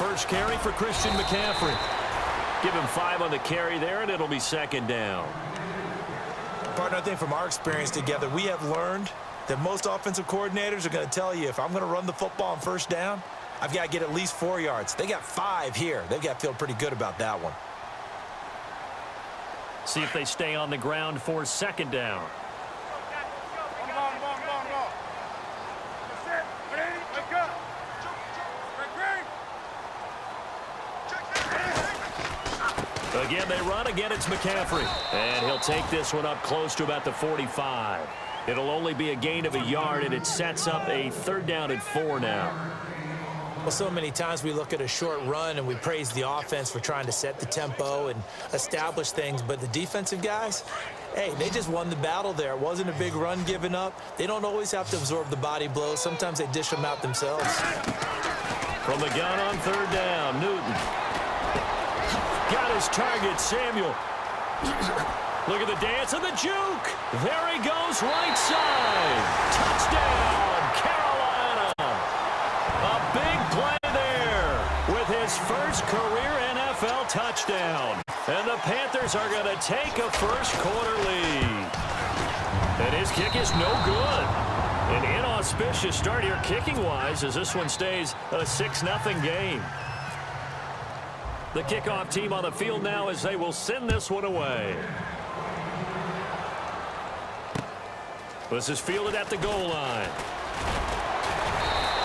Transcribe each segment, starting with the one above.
first carry for Christian McCaffrey. Give him 5 on the carry there, and it'll be second down. Partner, I think from our experience together, we have learned that most offensive coordinators are going to tell you, if I'm going to run the football on first down, I've got to get at least 4 yards. They got 5 here. They've got to feel pretty good about that one. See if they stay on the ground for second down. Again, they run. Again, it's McCaffrey. And he'll take this one up close to about the 45. It'll only be a gain of a yard, and it sets up a 3rd down and 4 now. Well, so many times we look at a short run and we praise the offense for trying to set the tempo and establish things, but the defensive guys, hey, they just won the battle there. It wasn't a big run given up. They don't always have to absorb the body blows. Sometimes they dish them out themselves. From the gun on 3rd down, Newton. Got his target, Samuel. Look at the dance and the juke. There he goes, right side. Touchdown, Carolina. A big play there with his first career NFL touchdown. And the Panthers are going to take a first-quarter lead. And his kick is no good. An inauspicious start here kicking-wise as this one stays a 6-0 game. The kickoff team on the field now as they will send this one away. This is fielded at the goal line.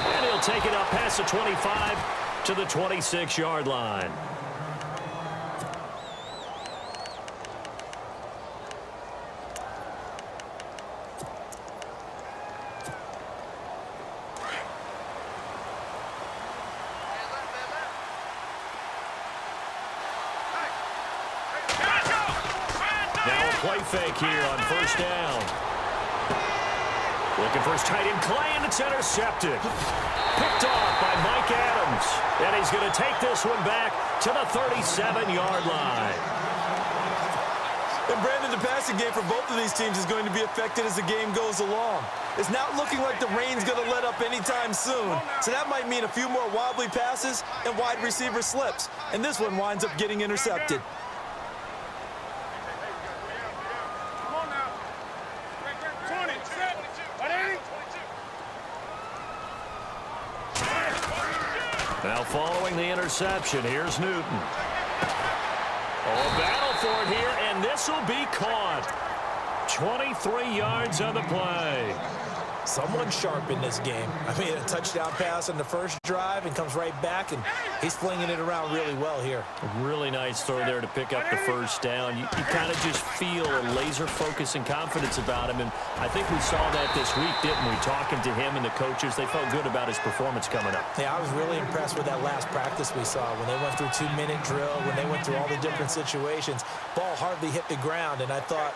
And he'll take it up past the 25 to the 26-yard line. Play fake here on 1st down. Looking for his tight end, Clay, and it's intercepted. Picked off by Mike Adams. And he's going to take this one back to the 37-yard line. And Brandon, the passing game for both of these teams is going to be affected as the game goes along. It's not looking like the rain's going to let up anytime soon. So that might mean a few more wobbly passes and wide receiver slips. And this one winds up getting intercepted. Now following the interception, here's Newton. Oh, a battle for it here, and this will be caught. 23 yards on the play. Someone sharp in this game. I mean, a touchdown pass on the first drive and comes right back, and he's flinging it around really well here. A really nice throw there to pick up the first down. You kind of just feel a laser focus and confidence about him, and I think we saw that this week, didn't we? Talking to him and the coaches, they felt good about his performance coming up. Yeah, I was really impressed with that last practice we saw when they went through 2-minute drill, when they went through all the different situations. Ball hardly hit the ground, and I thought,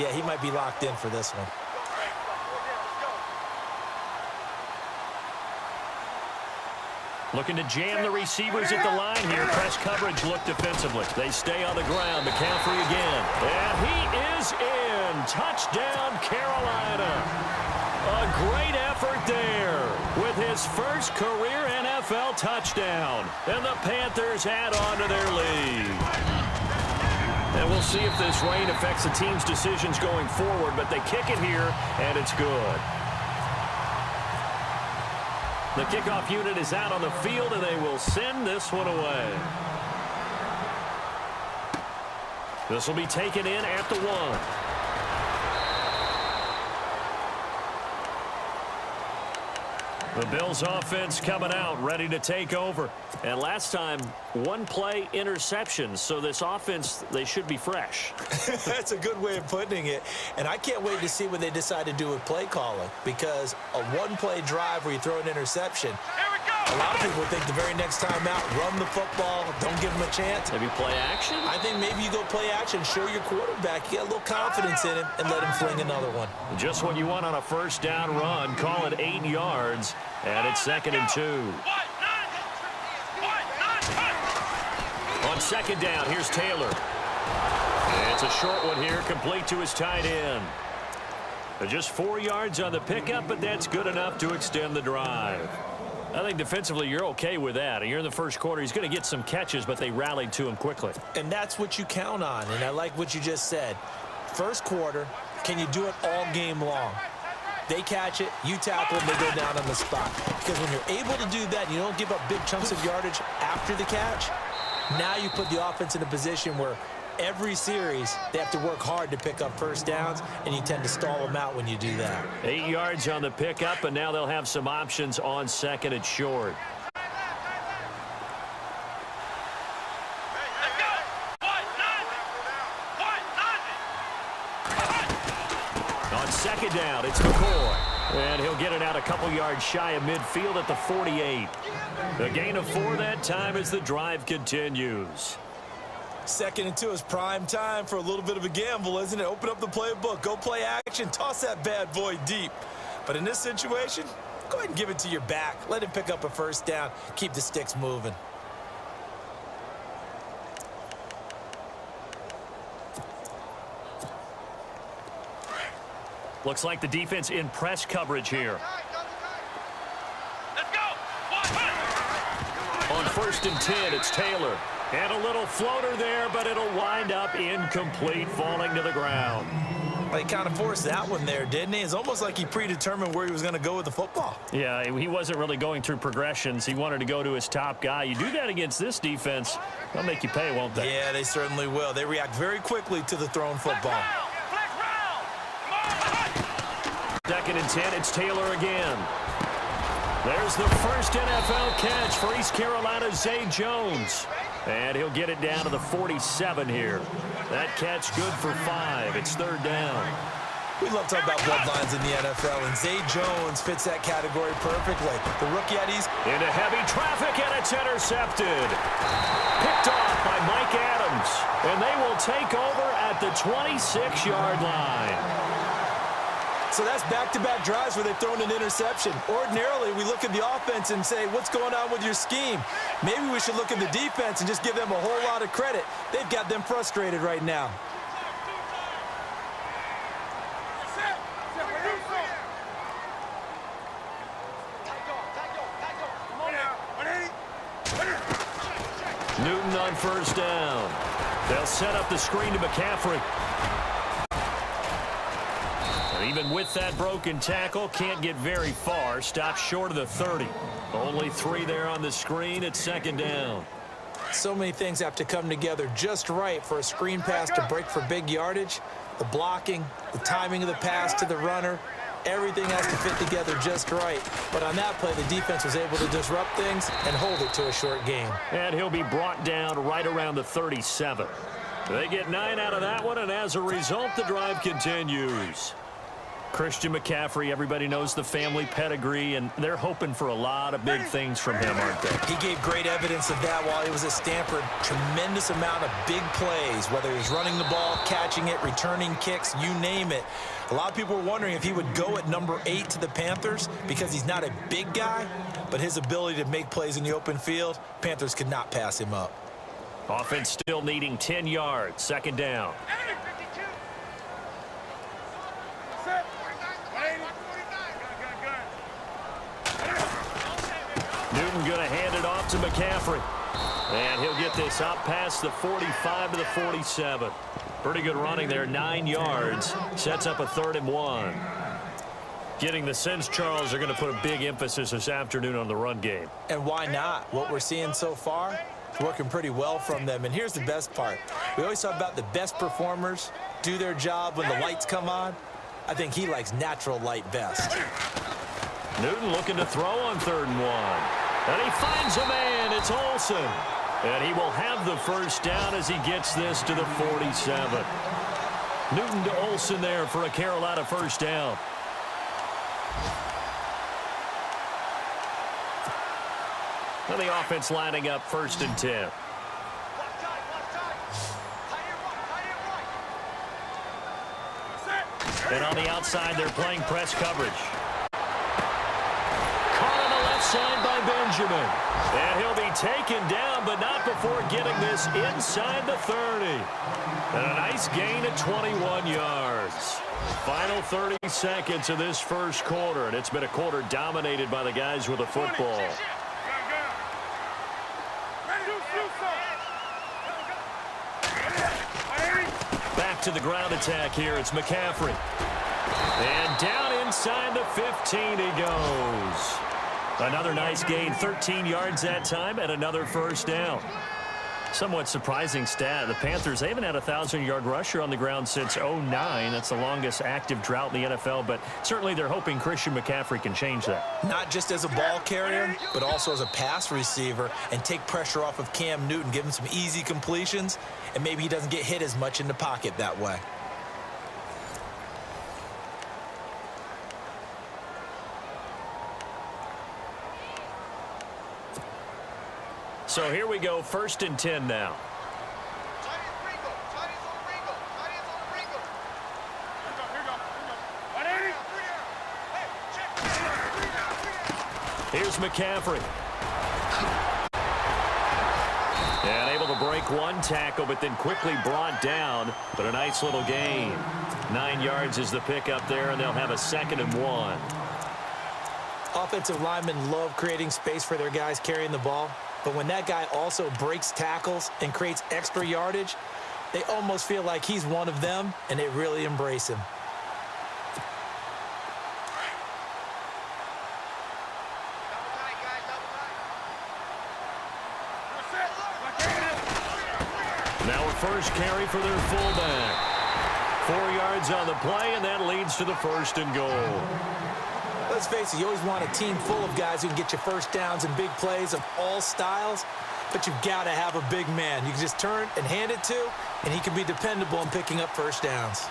yeah, he might be locked in for this one. Looking to jam the receivers at the line here. Press coverage look defensively. They stay on the ground. McCaffrey again. And he is in. Touchdown, Carolina. A great effort there with his first career NFL touchdown. And the Panthers add on to their lead. And we'll see if this rain affects the team's decisions going forward, but they kick it here, and it's good. The kickoff unit is out on the field, and they will send this one away. This will be taken in at the 1. The Bills offense coming out, ready to take over. And last time, 1-play interception. So this offense, they should be fresh. That's a good way of putting it. And I can't wait to see what they decide to do with play calling. Because a 1-play drive where you throw an interception, a lot of people think the very next time out, run the football, don't give them a chance. Maybe play action? I think maybe you go play action, show your quarterback, you get a little confidence in him, and let him fling another one. Just what you want on a first down run. Call it 8 yards, and it's 2nd and 2. On 2nd down, here's Taylor. It's a short one here, complete to his tight end. Just 4 yards on the pickup, but that's good enough to extend the drive. I think defensively you're okay with that. You're in the first quarter. He's going to get some catches, but they rallied to him quickly. And that's what you count on, and I like what you just said. First quarter, can you do it all game long? They catch it, you tackle them, they go down on the spot. Because when you're able to do that and you don't give up big chunks of yardage after the catch, now you put the offense in a position where every series they have to work hard to pick up first downs, and you tend to stall them out when you do that. 8 yards on the pickup, and now they'll have some options on second and short. On second down, it's McCoy. And he'll get it out a couple yards shy of midfield at the 48. A gain of 4 that time as the drive continues. 2nd and 2 is prime time for a little bit of a gamble, isn't it? Open up the playbook, go play action, toss that bad boy deep. But in this situation, go ahead and give it to your back. Let him pick up a first down, keep the sticks moving. Looks like the defense in press coverage here. Let's go. On 1st and 10, it's Taylor. And a little floater there, but it'll wind up incomplete, falling to the ground. Well, he kind of forced that one there, didn't he? It's almost like he predetermined where he was going to go with the football. Yeah, he wasn't really going through progressions. He wanted to go to his top guy. You do that against this defense, they'll make you pay, won't they? Yeah, they certainly will. They react very quickly to the thrown football. 2nd and 10, it's Taylor again. There's the first NFL catch for East Carolina's Zay Jones. And he'll get it down to the 47 here. That catch good for 5. It's 3rd down. We love talking about bloodlines in the NFL, and Zay Jones fits that category perfectly. The rookie at East. Into heavy traffic, and it's intercepted. Picked off by Mike Adams. And they will take over at the 26-yard line. So that's back-to-back drives where they've thrown an interception. Ordinarily, we look at the offense and say, what's going on with your scheme? Maybe we should look at the defense and just give them a whole lot of credit. They've got them frustrated right now. Newton on 1st down. They'll set up the screen to McCaffrey. Even with that broken tackle, can't get very far. Stopped short of the 30. Only 3 there on the screen at 2nd down. So many things have to come together just right for a screen pass to break for big yardage. The blocking, the timing of the pass to the runner, everything has to fit together just right. But on that play, the defense was able to disrupt things and hold it to a short game. And he'll be brought down right around the 37. They get 9 out of that one, and as a result, the drive continues. Christian McCaffrey, everybody knows the family pedigree, and they're hoping for a lot of big things from him, aren't they? He gave great evidence of that while he was at Stanford. Tremendous amount of big plays, whether he was running the ball, catching it, returning kicks, you name it. A lot of people were wondering if he would go at number 8 to the Panthers because he's not a big guy, but his ability to make plays in the open field, Panthers could not pass him up. Offense still needing 10 yards, 2nd down. Newton going to hand it off to McCaffrey. And he'll get this up past the 45 to the 47. Pretty good running there, 9 yards. Sets up a 3rd and 1. Getting the sense, Charles, are going to put a big emphasis this afternoon on the run game. And why not? What we're seeing so far is working pretty well from them. And here's the best part. We always talk about the best performers do their job when the lights come on. I think he likes natural light best. Newton looking to throw on 3rd and 1. And he finds a man. It's Olsen. And he will have the first down as he gets this to the 47. Newton to Olsen there for a Carolina first down. And the offense lining up 1st and 10. And on the outside, they're playing press coverage. Side by Benjamin. And he'll be taken down, but not before getting this inside the 30. And a nice gain at 21 yards. Final 30 seconds of this first quarter, and it's been a quarter dominated by the guys with the football. Back to the ground attack here. It's McCaffrey. And down inside the 15 he goes. Another nice gain, 13 yards that time, and another first down. Somewhat surprising stat. The Panthers, they haven't had a 1,000-yard rusher on the ground since 2009. That's the longest active drought in the NFL, but certainly they're hoping Christian McCaffrey can change that. Not just as a ball carrier, but also as a pass receiver, and take pressure off of Cam Newton, give him some easy completions, and maybe he doesn't get hit as much in the pocket that way. So here we go, 1st and 10 now. Here's McCaffrey. And able to break one tackle, but then quickly brought down. But a nice little gain. 9 yards is the pickup there, and they'll have a 2nd and 1. Offensive linemen love creating space for their guys carrying the ball. But when that guy also breaks tackles and creates extra yardage, they almost feel like he's one of them, and they really embrace him. Now a first carry for their fullback. 4 yards on the play, and that leads to the 1st and goal. Let's face it, you always want a team full of guys who can get you first downs and big plays of all styles, but you've got to have a big man you can just turn and hand it to, and he can be dependable in picking up first downs.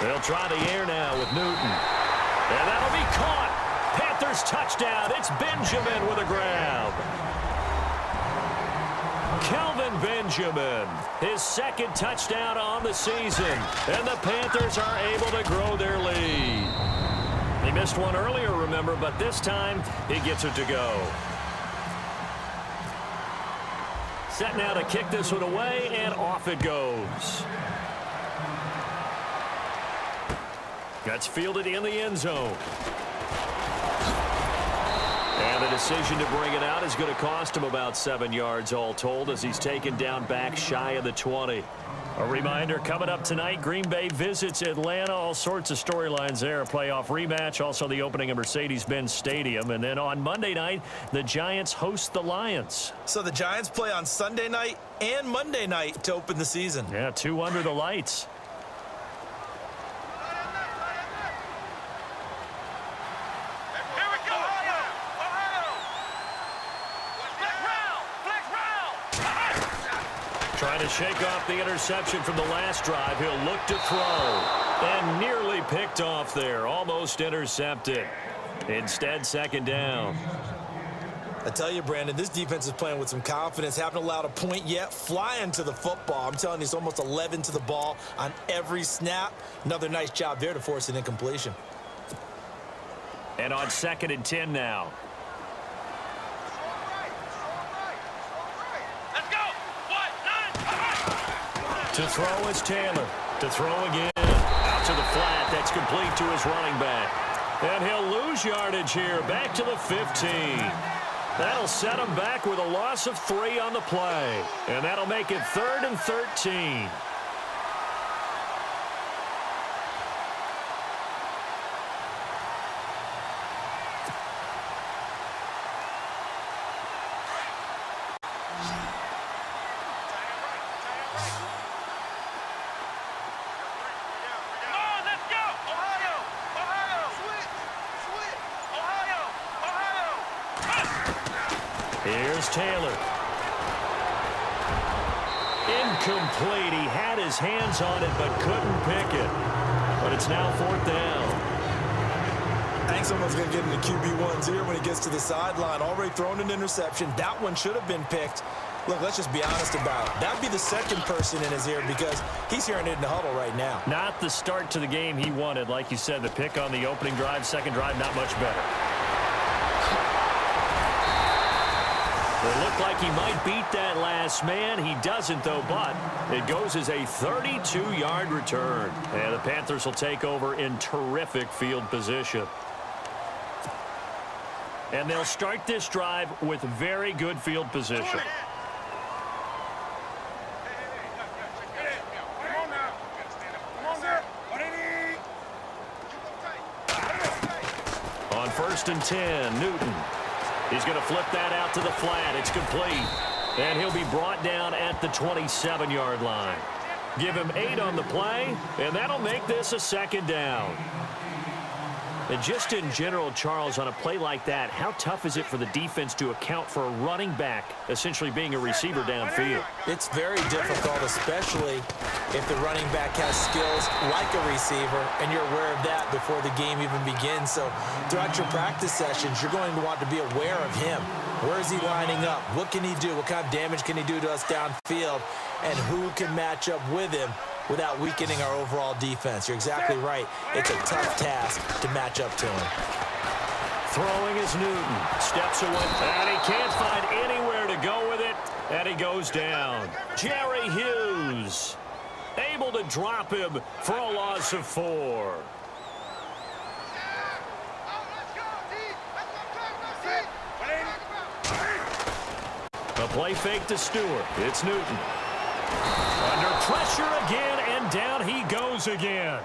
They'll try the air now with Newton. And that'll be caught. Panthers touchdown. It's Benjamin with a grab. Kelvin Benjamin, his 2nd touchdown on the season. And the Panthers are able to grow their lead. He missed one earlier, remember, but this time he gets it to go. Set now to kick this one away, and off it goes. That's fielded in the end zone. And the decision to bring it out is going to cost him about 7 yards all told as he's taken down back shy of the 20. A reminder, coming up tonight, Green Bay visits Atlanta. All sorts of storylines there. A playoff rematch, also the opening of Mercedes-Benz Stadium. And then on Monday night, the Giants host the Lions. So the Giants play on Sunday night and Monday night to open the season. Yeah, 2 under the lights. Trying to shake off the interception from the last drive. He'll look to throw. And nearly picked off there. Almost intercepted. Instead, 2nd down. I tell you, Brandon, this defense is playing with some confidence. Haven't allowed a point yet. Flying to the football. I'm telling you, it's almost 11 to the ball on every snap. Another nice job there to force an incompletion. And on 2nd and 10 now. To throw is Taylor. To throw again. Out to the flat. That's complete to his running back. And he'll lose yardage here. Back to the 15. That'll set him back with a loss of 3 on the play. And that'll make it 3rd and 13. Here's Taylor. Incomplete. He had his hands on it but couldn't pick it. But it's now 4th down. I think someone's going to get into QB1s here when he gets to the sideline. Already thrown an interception. That one should have been picked. Look, let's just be honest about it. That'd be the second person in his ear because he's hearing it in the huddle right now. Not the start to the game he wanted. Like you said, the pick on the opening drive, second drive, not much better. It looked like he might beat that last man. He doesn't, though, but it goes as a 32-yard return. And the Panthers will take over in terrific field position. And they'll start this drive with very good field position. On 1st and 10, Newton. He's going to flip that out to the flat. It's complete. And he'll be brought down at the 27-yard line. Give him 8 on the play, and that'll make this a second down. And just in general, Charles, on a play like that, how tough is it for the defense to account for a running back essentially being a receiver downfield? It's very difficult, especially if the running back has skills like a receiver, and you're aware of that before the game even begins. So throughout your practice sessions, you're going to want to be aware of him. Where is he lining up? What can he do? What kind of damage can he do to us downfield? And who can match up with him without weakening our overall defense? You're exactly right. It's a tough task to match up to him. Throwing is Newton. Steps away. And he can't find anywhere to go with it. And he goes down. Jerry Hughes able to drop him for a loss of 4. A play fake to Stewart. It's Newton. Under pressure again, and down he goes again.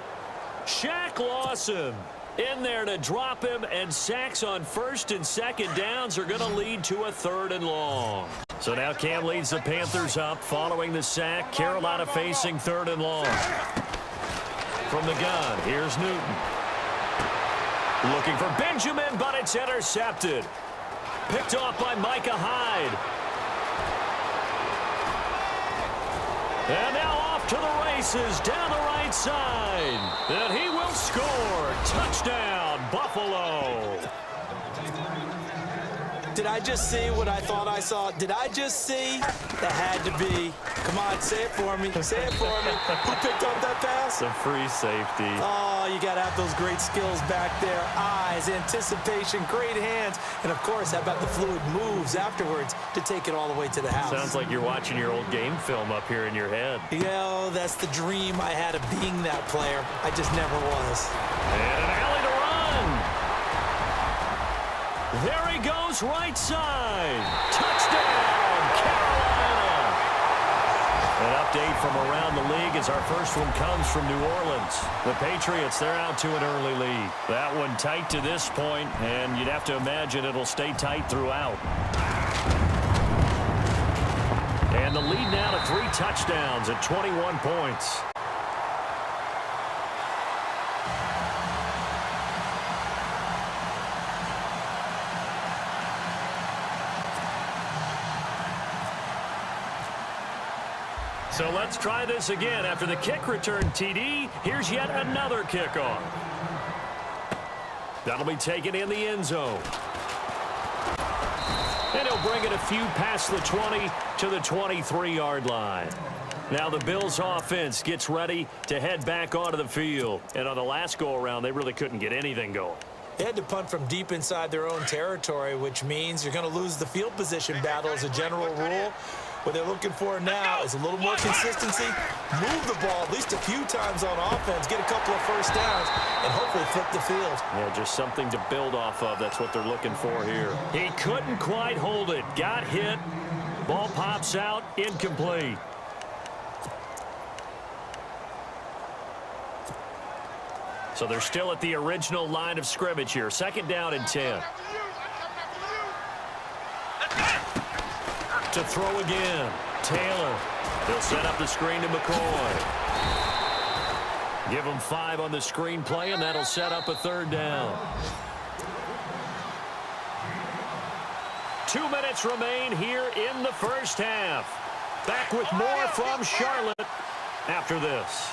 Shaq Lawson in there to drop him, and sacks on 1st and 2nd downs are going to lead to a 3rd and long. So now Cam leads the Panthers up following the sack. Carolina facing 3rd and long. From the gun, here's Newton. Looking for Benjamin, but it's intercepted. Picked off by Micah Hyde. And now off to the races down the right side. And he will score. Touchdown, Buffalo. Did I just see what I thought I saw? Did I just see? That had to be. Come on, say it for me. Say it for me. Who picked up that pass? It's a free safety. Oh, you got to have those great skills back there. Eyes, anticipation, great hands. And, of course, how about the fluid moves afterwards to take it all the way to the house? Sounds like you're watching your old game film up here in your head. Yeah, that's the dream I had of being that player. I just never was. And an alley to run. There he goes, right side. Touchdown, Carolina. An update from around the league as our first one comes from New Orleans. The Patriots, they're out to an early lead. That one tight to this point, and you'd have to imagine it'll stay tight throughout. And the lead now to 3 touchdowns at 21 points. So let's try this again. After the kick return TD, here's yet another kickoff. That'll be taken in the end zone. And he'll bring it a few past the 20 to the 23-yard line. Now the Bills offense gets ready to head back onto the field. And on the last go-around, they really couldn't get anything going. They had to punt from deep inside their own territory, which means you're going to lose the field position battle as a general rule. What they're looking for now is a little more consistency, move the ball at least a few times on offense, get a couple of first downs, and hopefully flip the field. Yeah, just something to build off of. That's what they're looking for here. He couldn't quite hold it. Got hit. Ball pops out. Incomplete. So they're still at the original line of scrimmage here. 2nd down and 10. To throw again. Taylor. He'll set up the screen to McCoy. Give him 5 on the screen play, and that'll set up a 3rd down. 2 minutes remain here in the first half. Back with more from Charlotte after this.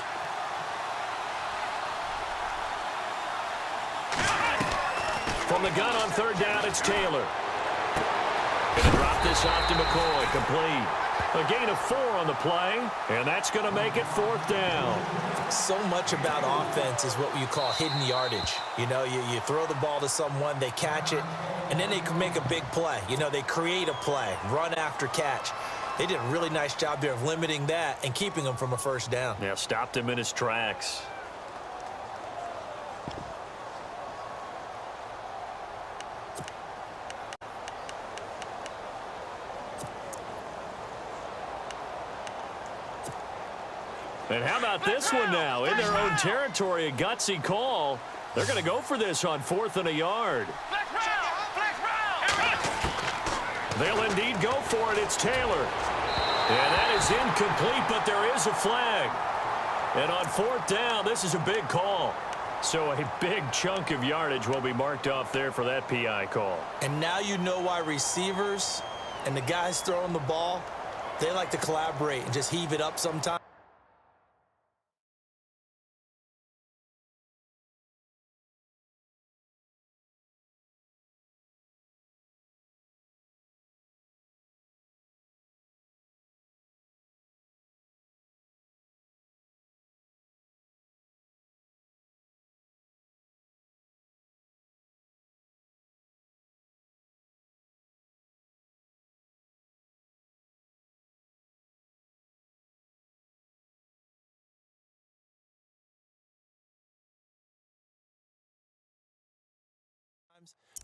From the gun on 3rd down, it's Taylor. Going to drop this off to McCoy. Complete. A gain of 4 on the play, and that's going to make it 4th down. So much about offense is what you call hidden yardage. You know, you throw the ball to someone, they catch it, and then they can make a big play. You know, they create a play, run after catch. They did a really nice job there of limiting that and keeping him from a first down. Yeah, stopped him in his tracks. And how about this one now? In their own territory, a gutsy call. They're going to go for this on 4th and a yard. They'll indeed go for it. It's Taylor. And that is incomplete, but there is a flag. And on 4th down, this is a big call. So a big chunk of yardage will be marked off there for that PI call. And now you know why receivers and the guys throwing the ball, they like to collaborate and just heave it up sometimes.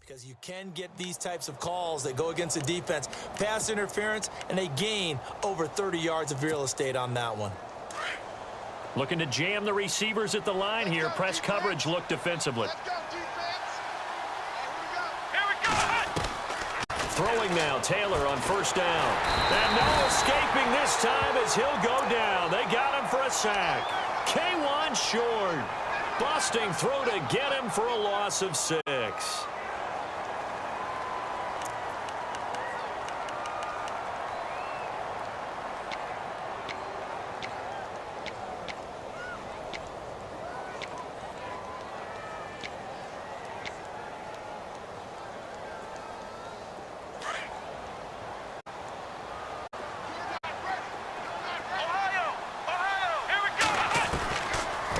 Because you can get these types of calls that go against the defense, pass interference, and they gain over 30 yards of real estate on that one. Looking to jam the receivers at the line here. Press coverage look defensively. Throwing now, Taylor on 1st down. And no escaping this time as he'll go down. They got him for a sack. K1 short. Busting through to get him for a loss of 6.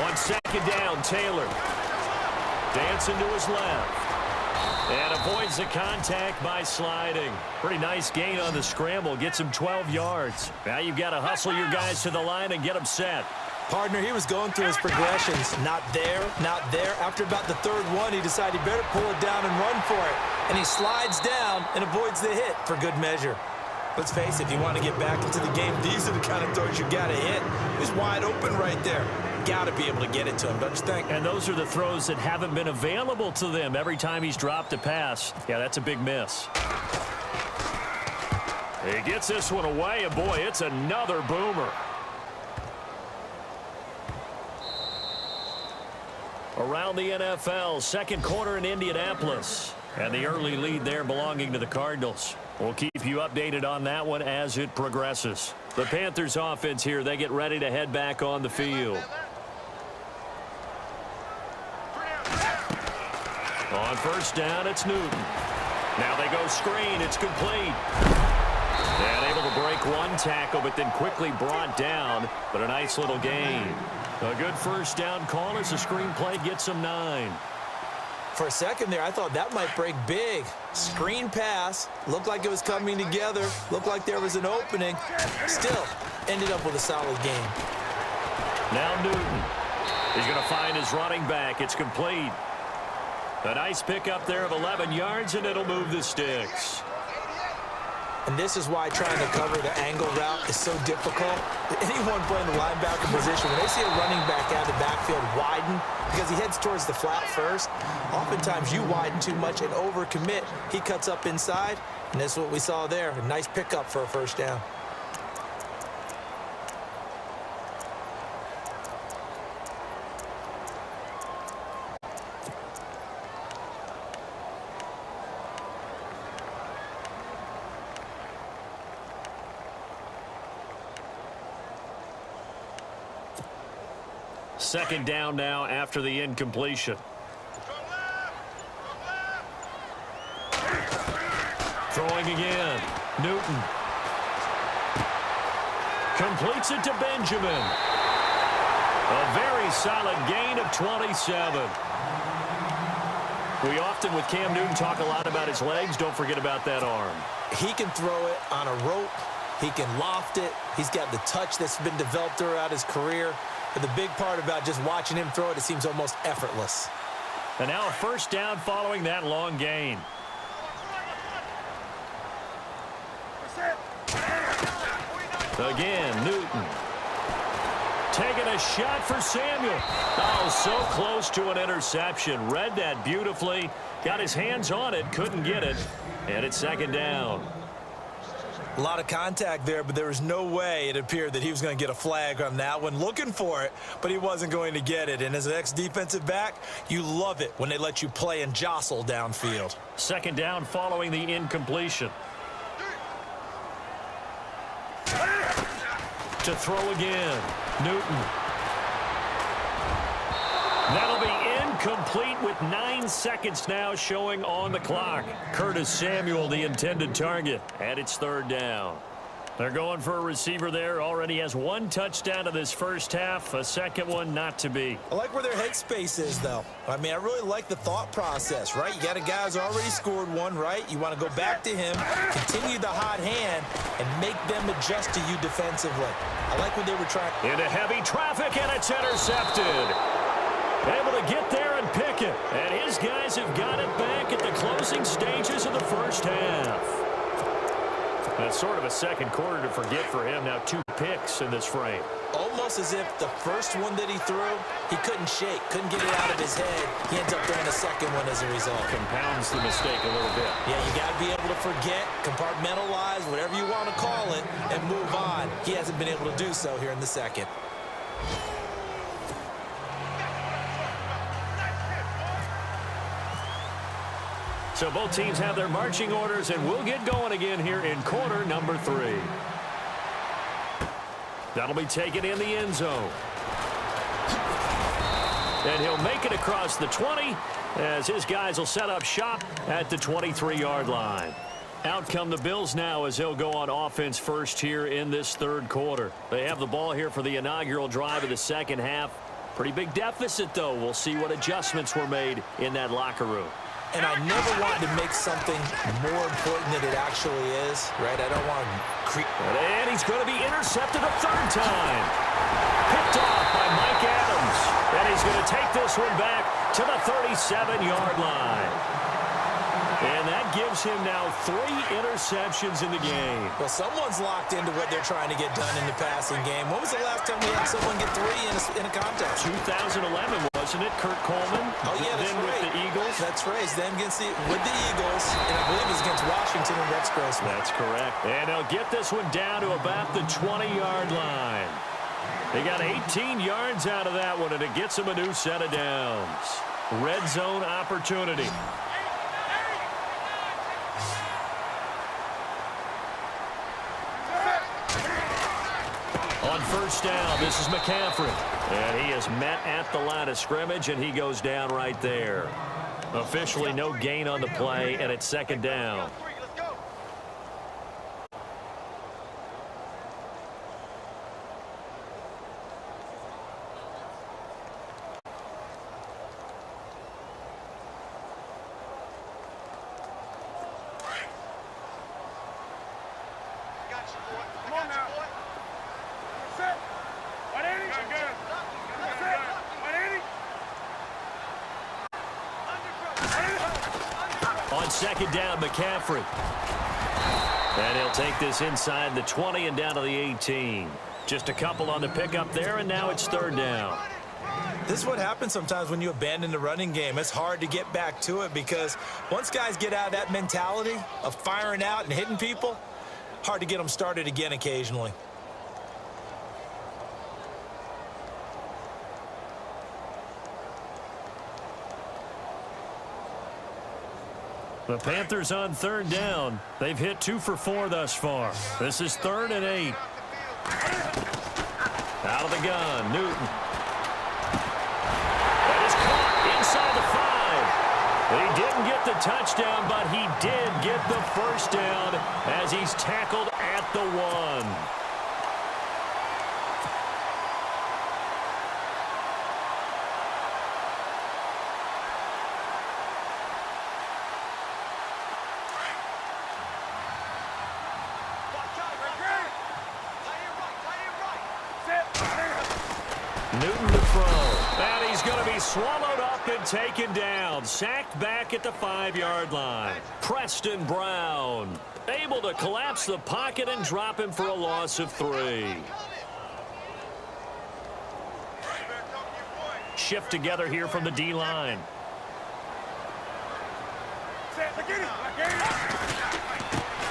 On 2nd down, Taylor. Dancing to his left. And avoids the contact by sliding. Pretty nice gain on the scramble. Gets him 12 yards. Now you've got to hustle your guys to the line and get them set. Partner, he was going through his progressions. Not there, not there. After about the 3rd one, he decided he better pull it down and run for it. And he slides down and avoids the hit for good measure. Let's face it, if you want to get back into the game, these are the kind of throws you got to hit. He's wide open right there. Got to be able to get it to him, don't you think? And those are the throws that haven't been available to them every time he's dropped a pass. Yeah, that's a big miss. He gets this one away, and boy, it's another boomer. Around the NFL, 2nd quarter in Indianapolis. And the early lead there belonging to the Cardinals. We'll keep you updated on that one as it progresses. The Panthers offense here, they get ready to head back on the field. On 1st down, it's Newton. Now they go screen. It's complete. And able to break one tackle, but then quickly brought down. But a nice little gain. A good 1st down call as the screen play gets him 9. For a second there, I thought that might break big. Screen pass. Looked like it was coming together. Looked like there was an opening. Still, ended up with a solid game. Now Newton. He's going to find his running back. It's complete. A nice pickup there of 11 yards, and it'll move the sticks. And this is why trying to cover the angle route is so difficult. Anyone playing the linebacker position, when they see a running back out of the backfield widen because he heads towards the flat first, oftentimes you widen too much and overcommit. He cuts up inside, and that's what we saw there. A nice pickup for a 1st down. Second down now after the incompletion. Throwing again. Newton. Completes it to Benjamin. A very solid gain of 27. We often, with Cam Newton, talk a lot about his legs. Don't forget about that arm. He can throw it on a rope. He can loft it. He's got the touch that's been developed throughout his career. But the big part about just watching him throw it, it seems almost effortless. And now a first down following that long gain. Again, Newton. Taking a shot for Samuel. Oh, so close to an interception. Read that beautifully. Got his hands on it, couldn't get it. And it's second down. A lot of contact there, but there was no way it appeared that he was going to get a flag on that one. Looking for it, but he wasn't going to get it. And as an ex-defensive back, you love it when they let you play and jostle downfield. Second down following the incompletion. To throw again. Newton. That'll be incomplete with 9 seconds now showing on the clock. Curtis Samuel, the intended target, and it's third down. They're going for a receiver there. Already has 1 touchdown in this first half. A second one not to be. I like where their headspace is, though. I mean, I really like the thought process, right? You got a guy who's already scored one, right? You want to go back to him, continue the hot hand, and make them adjust to you defensively. I like what they were trying. Into heavy traffic, and it's intercepted. Able to get there and pick it. And his guys have got it back at the closing stages of the first half. That's sort of a second quarter to forget for him. Now 2 picks in this frame. Almost as if the first one that he threw, he couldn't shake, couldn't get it out of his head. He ends up throwing a second one as a result. Compounds the mistake a little bit. Yeah, you got to be able to forget, compartmentalize, whatever you want to call it, and move on. He hasn't been able to do so here in the second. So both teams have their marching orders, and we'll get going again here in quarter number 3. That'll be taken in the end zone. And he'll make it across the 20 as his guys will set up shop at the 23-yard line. Out come the Bills now as they'll go on offense first here in this third quarter. They have the ball here for the inaugural drive of the second half. Pretty big deficit, though. We'll see what adjustments were made in that locker room. And I never wanted to make something more important than it actually is, right? I don't want to creep. And he's going to be intercepted a third time. Picked off by Mike Adams. And he's going to take this one back to the 37-yard line. And that gives him now 3 interceptions in the game. Well, someone's locked into what they're trying to get done in the passing game. When was the last time we had someone get 3 in a contest? 2011, wasn't it? Kurt Coleman. Oh, yeah, that's then right. with the Eagles. That's right. Then with the Eagles, and I believe it was against Washington and Rex Grossman. That's correct. And they'll get this one down to about the 20-yard line. They got 18 yards out of that one, and it gets them a new set of downs. Red zone opportunity. On first down, this is McCaffrey. And he is met at the line of scrimmage, and he goes down right there. Officially no gain on the play, and it's second down. On second down, McCaffrey. And he'll take this inside the 20 and down to the 18. Just a couple on the pickup there, and now it's third down. This is what happens sometimes when you abandon the running game. It's hard to get back to it because once guys get out of that mentality of firing out and hitting people, hard to get them started again occasionally. The Panthers on third down. They've hit 2 for 4 thus far. This is 3rd and 8. Out of the gun, Newton. That is caught inside the 5. He didn't get the touchdown, but he did get the first down as he's tackled at the 1. Newton to throw. And he's going to be swallowed up and taken down. Sacked back at the 5-yard line. Preston Brown able to collapse the pocket and drop him for a loss of 3. Shift together here from the D-line.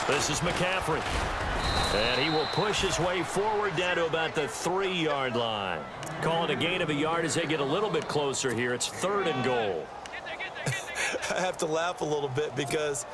This is McCaffrey. And he will push his way forward down to about the 3-yard line. Call it a gain of a yard as they get a little bit closer here. It's 3rd and goal. I have to laugh a little bit because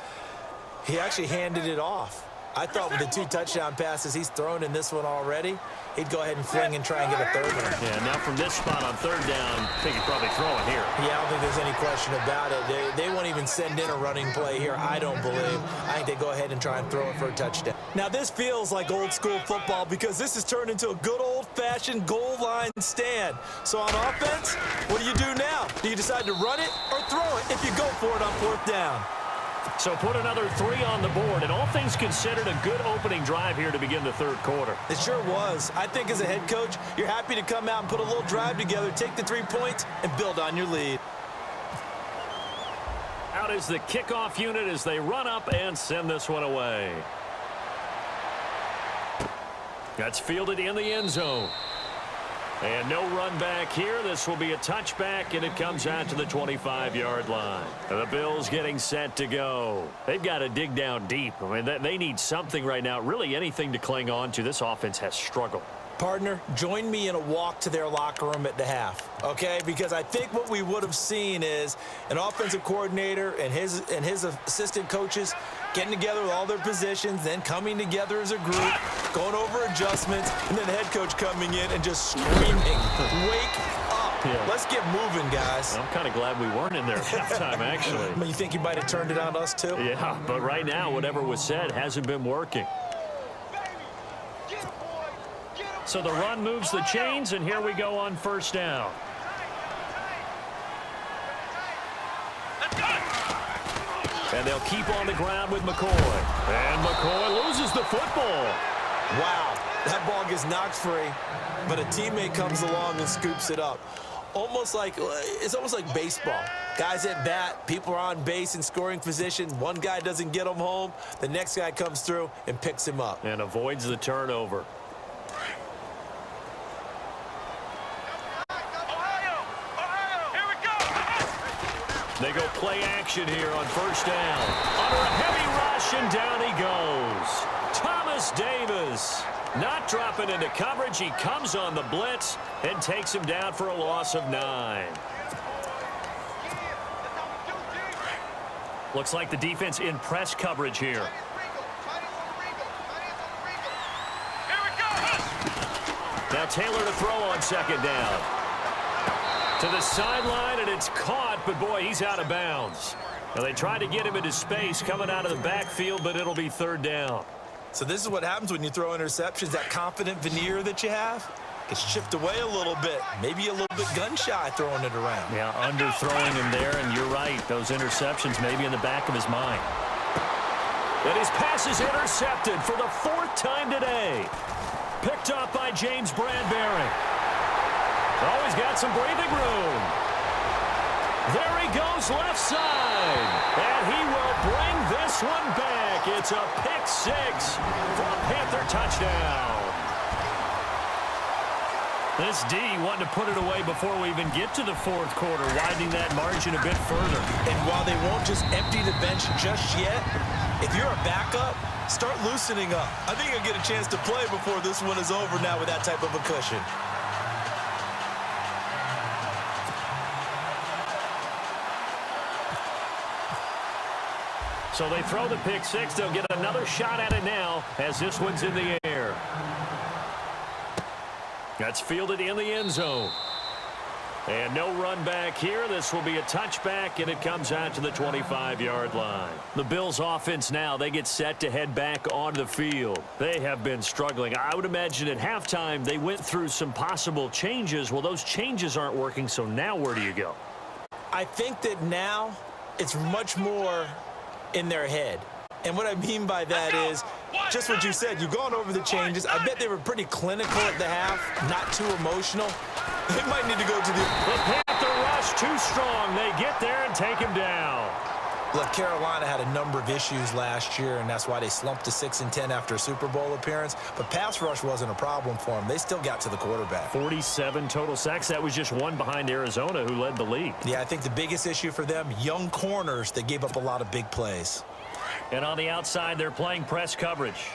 he actually handed it off. I thought with the 2 touchdown passes he's thrown in this one already, he'd go ahead and fling and try and get a 3rd one. Yeah, now from this spot on 3rd down, I think he'd probably throw it here. Yeah, I don't think there's any question about it. They won't even send in a running play here, I don't believe. I think they go ahead and try and throw it for a touchdown. Now, this feels like old school football because this has turned into a good old-fashioned goal line stand. So on offense, what do you do now? Do you decide to run it or throw it if you go for it on 4th down? So put another 3 on the board, and all things considered, a good opening drive here to begin the 3rd quarter. It sure was. I think as a head coach, you're happy to come out and put a little drive together, take the 3 points, and build on your lead. Out is the kickoff unit as they run up and send this one away. That's fielded in the end zone. And no run back here. This will be a touchback, and it comes out to the 25-yard line. The Bills getting set to go. They've got to dig down deep. I mean, they need something right now, really anything to cling on to. This offense has struggled. Partner, join me in a walk to their locker room at the half, okay? Because I think what we would have seen is an offensive coordinator and his assistant coaches getting together with all their positions, then coming together as a group, going over adjustments, and then the head coach coming in and just screaming, wake up. Yeah. Let's get moving, guys. I'm kind of glad we weren't in there at halftime, actually. You think you might have turned it on us, too? Yeah, but right now, whatever was said hasn't been working. So the run moves the chains, and here we go on 1st down. And they'll keep on the ground with McCoy. And McCoy loses the football. Wow, that ball gets knocked free, but a teammate comes along and scoops it up. It's almost like baseball. Guys at bat, people are on base in scoring position. One guy doesn't get him home. The next guy comes through and picks him up. And avoids the turnover. They go play action here on 1st down. Under a heavy rush, and down he goes. Thomas Davis not dropping into coverage. He comes on the blitz and takes him down for a loss of 9. Looks like the defense in press coverage here. Now Taylor to throw on 2nd down. To the sideline, and it's caught, but boy, he's out of bounds. Now, they tried to get him into space coming out of the backfield, but it'll be 3rd down. So this is what happens when you throw interceptions. That confident veneer that you have gets chipped away a little bit. Maybe a little bit gun-shy throwing it around. Yeah, underthrowing him there, and you're right. Those interceptions maybe in the back of his mind. And his pass is intercepted for the 4th time today. Picked up by James Bradbury. Oh, he's got some breathing room. There he goes left side. And he will bring this one back. It's a pick-6 for a Panther touchdown. This D wanted to put it away before we even get to the 4th quarter, widening that margin a bit further. And while they won't just empty the bench just yet, if you're a backup, start loosening up. I think you'll get a chance to play before this one is over now with that type of a cushion. So they throw the pick-6. They'll get another shot at it now as this one's in the air. That's fielded in the end zone. And no run back here. This will be a touchback, and it comes out to the 25-yard line. The Bills' offense now, they get set to head back onto the field. They have been struggling. I would imagine at halftime they went through some possible changes. Well, those changes aren't working, so now where do you go? I think that now it's much more in their head. And what I mean by that is just what you said. You've gone over the changes. I bet they were pretty clinical at the half, not too emotional. They might need to go to the Panther rush too strong. They get there and take him down. Look, Carolina had a number of issues last year, and that's why they slumped to 6-10 after a Super Bowl appearance. But pass rush wasn't a problem for them. They still got to the quarterback. 47 total sacks. That was just one behind Arizona, who led the league. Yeah, I think the biggest issue for them, young corners that gave up a lot of big plays. And on the outside, they're playing press coverage.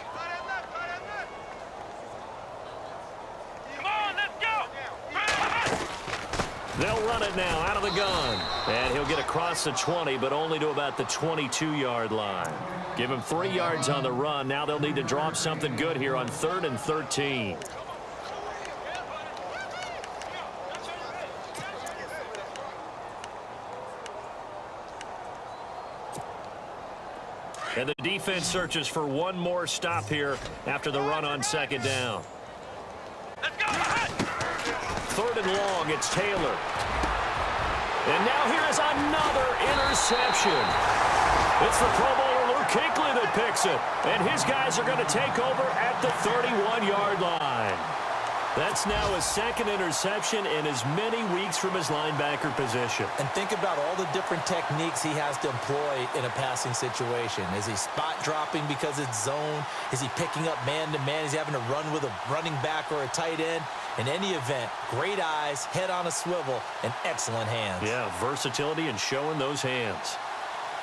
They'll run it now out of the gun. And he'll get across the 20, but only to about the 22-yard line. Give him 3 yards on the run. Now they'll need to draw up something good here on 3rd and 13. And the defense searches for one more stop here after the run on 2nd down. Let's go! 3rd and long, it's Taylor. And now here is another interception. It's the Pro Bowler Luke Kuechly that picks it. And his guys are going to take over at the 31-yard line. That's now his 2nd interception in as many weeks from his linebacker position. And think about all the different techniques he has to employ in a passing situation. Is he spot dropping because it's zone? Is he picking up man-to-man? Is he having to run with a running back or a tight end? In any event, great eyes, head on a swivel, and excellent hands. Yeah, versatility and showing those hands.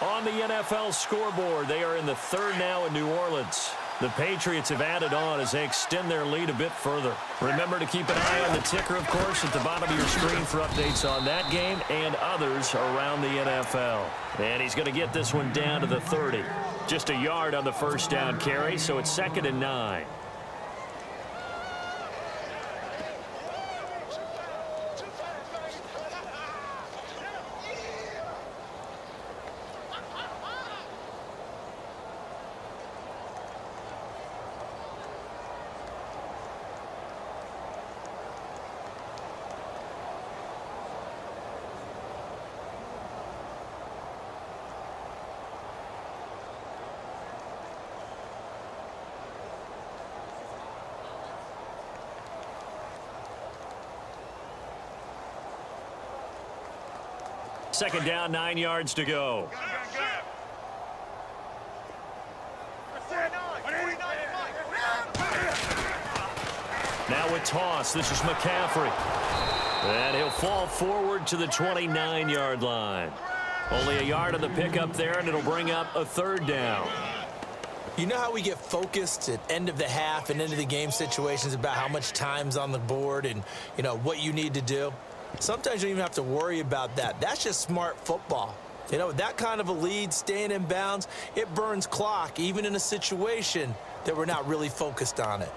On the NFL scoreboard, they are in the 3rd now in New Orleans. The Patriots have added on as they extend their lead a bit further. Remember to keep an eye on the ticker, of course, at the bottom of your screen for updates on that game and others around the NFL. And he's going to get this one down to the 30. Just a yard on the 1st down carry, so it's 2nd and 9. Second down, 9 yards to go. Now a toss. This is McCaffrey. And he'll fall forward to the 29-yard line. Only a yard on the pickup there, and it'll bring up a 3rd down. You know how we get focused at end of the half and end of the game situations about how much time's on the board and, you know, what you need to do? Sometimes you don't even have to worry about that. That's just smart football. You know, that kind of a lead, staying in bounds, it burns clock, even in a situation that we're not really focused on it.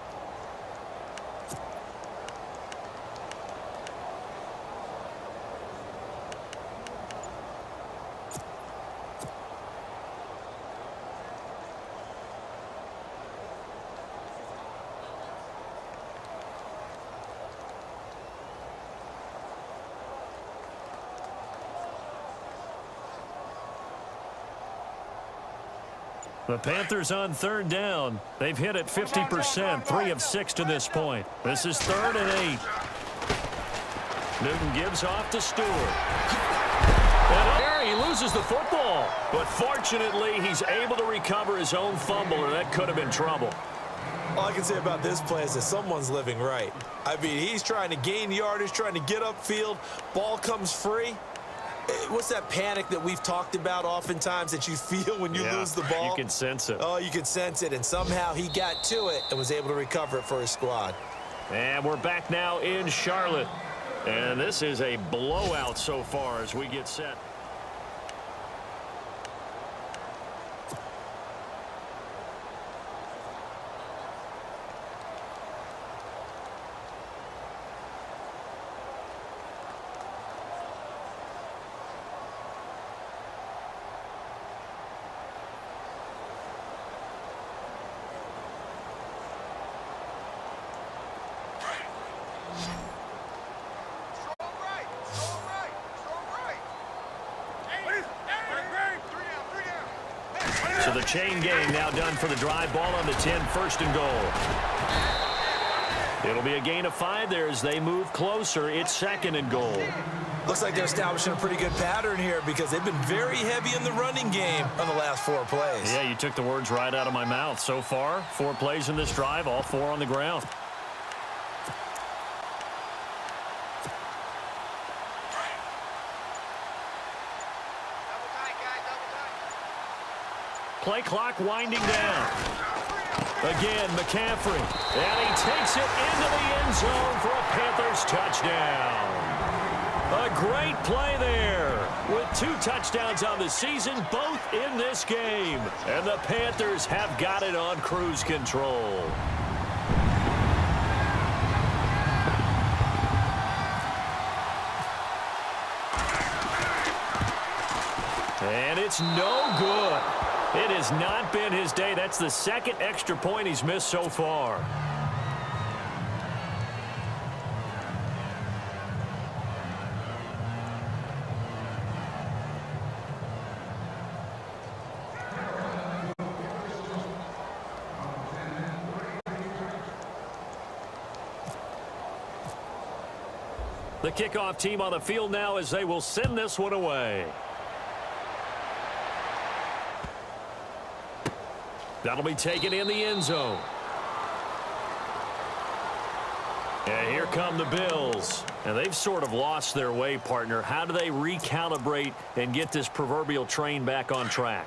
The Panthers on 3rd down. They've hit it 50%, 3 of 6 to this point. This is 3rd and 8. Newton gives off to Stewart. And there he loses the football. But fortunately, he's able to recover his own fumble, or that could have been trouble. All I can say about this play is that someone's living right. I mean, he's trying to gain yardage, trying to get upfield. Ball comes free. What's that panic that we've talked about oftentimes that you feel when you lose the ball? You can sense it. Oh, you can sense it, and somehow he got to it and was able to recover it for his squad. And we're back now in Charlotte. And this is a blowout so far as we get set. chain gang now done for the drive. Ball on the 10, first and goal. It'll be a gain of 5 there as they move closer. It's second and goal. Looks like they're establishing a pretty good pattern here because they've been very heavy in the running game on the last 4 plays. Yeah, you took the words right out of my mouth. So far, 4 plays in this drive, all 4 on the ground. Play clock winding down. Again, McCaffrey. And he takes it into the end zone for a Panthers touchdown. A great play there with 2 touchdowns on the season, both in this game. And the Panthers have got it on cruise control. And it's no good. It has not been his day. That's the second extra point he's missed so far. The kickoff team on the field now as they will send this one away. That'll be taken in the end zone. And here come the Bills. And they've sort of lost their way, partner. How do they recalibrate and get this proverbial train back on track?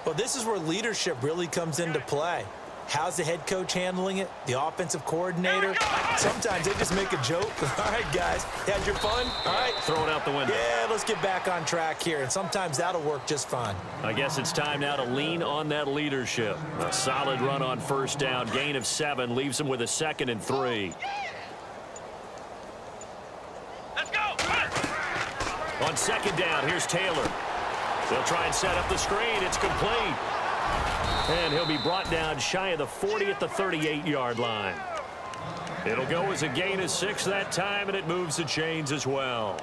Well, this is where leadership really comes into play. How's the head coach handling it? The offensive coordinator? Sometimes they just make a joke. All right, guys, had your fun? All right. Throw it out the window. Yeah, let's get back on track here. And sometimes that'll work just fine. I guess it's time now to lean on that leadership. A solid run on first down. Gain of 7 leaves them with a 2nd and 3. Let's go. On 2nd down, here's Taylor. They'll try and set up the screen. It's complete. And he'll be brought down shy of the 40 at the 38-yard line. It'll go as a gain of 6 that time, and it moves the chains as well.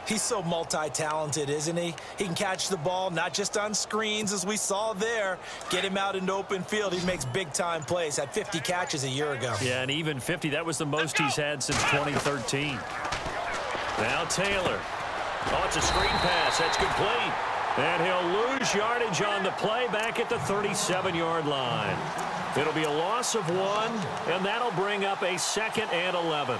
He's so multi-talented, isn't he? He can catch the ball, not just on screens, as we saw there. Get him out into open field. He makes big-time plays. Had 50 catches a year ago. Yeah, and even 50, that was the most he's had since 2013. Now Taylor. Oh, it's a screen pass. That's complete. And he'll lose yardage on the play back at the 37-yard line. It'll be a loss of 1, and that'll bring up a 2nd and 11.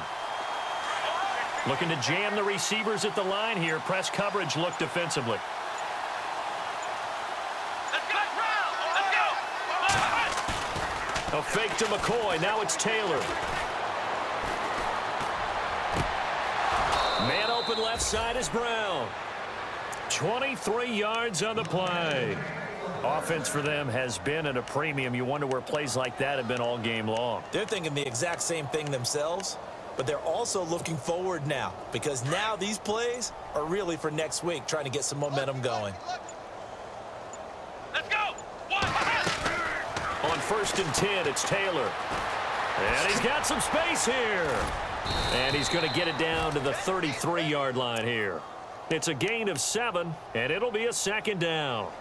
Looking to jam the receivers at the line here. Press coverage look defensively. Let's go. Let's go. A fake to McCoy. Now it's Taylor. Man open left side is Brown. 23 yards on the play. Offense for them has been at a premium. You wonder where plays like that have been all game long. They're thinking the exact same thing themselves, but they're also looking forward now because now these plays are really for next week, trying to get some momentum going. Let's go. On 1st and 10, it's Taylor. And he's got some space here. And he's going to get it down to the 33-yard line here. It's a gain of 7, and it'll be a 2nd down.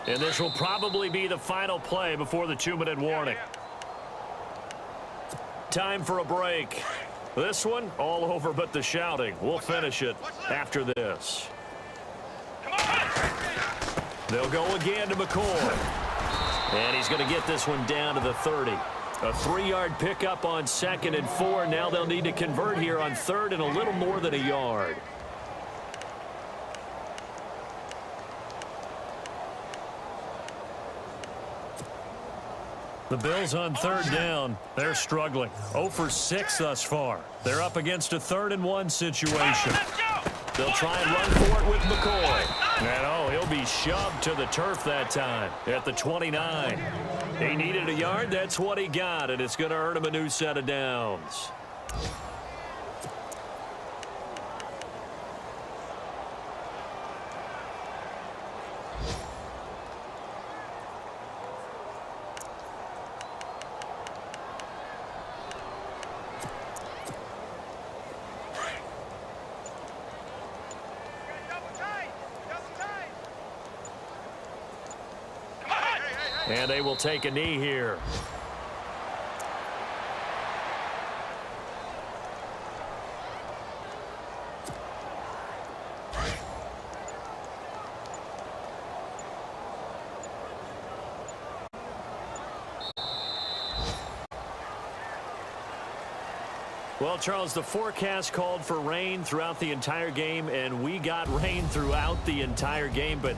And this will probably be the final play before the 2-minute warning. Time for a break. This one, all over but the shouting. We'll finish it after this. They'll go again to McCoy. And he's going to get this one down to the 30. A 3-yard pickup on 2nd and 4. Now they'll need to convert here on 3rd and a little more than a yard. The Bills on 3rd down. They're struggling. 0 for 6 thus far. They're up against a 3rd and 1 situation. They'll try and run for it with McCoy. And oh, he'll be shoved to the turf that time at the 29. He needed a yard. That's what he got, and it's going to earn him a new set of downs. And they will take a knee here. Well, Charles, the forecast called for rain throughout the entire game, and we got rain throughout the entire game. But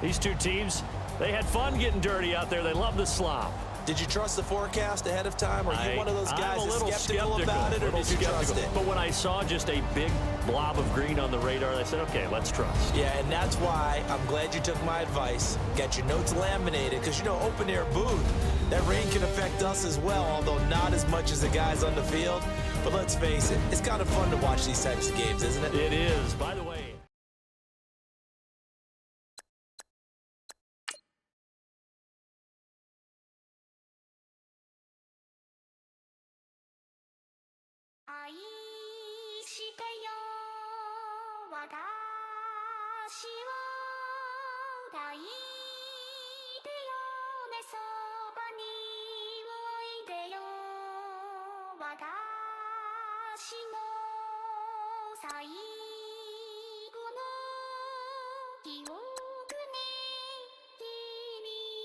these two teams, they had fun getting dirty out there. They love the slop. Did you trust the forecast ahead of time? Or are you one of those guys I'm a little that's skeptical about it, or did you trust it? But when I saw just a big blob of green on the radar, I said, okay, let's trust. Yeah, and that's why I'm glad you took my advice. Get your notes laminated, because, you know, open-air booth, that rain can affect us as well, although not as much as the guys on the field. But let's face it, it's kind of fun to watch these types of games, isn't it? It is. By the way...最後の日を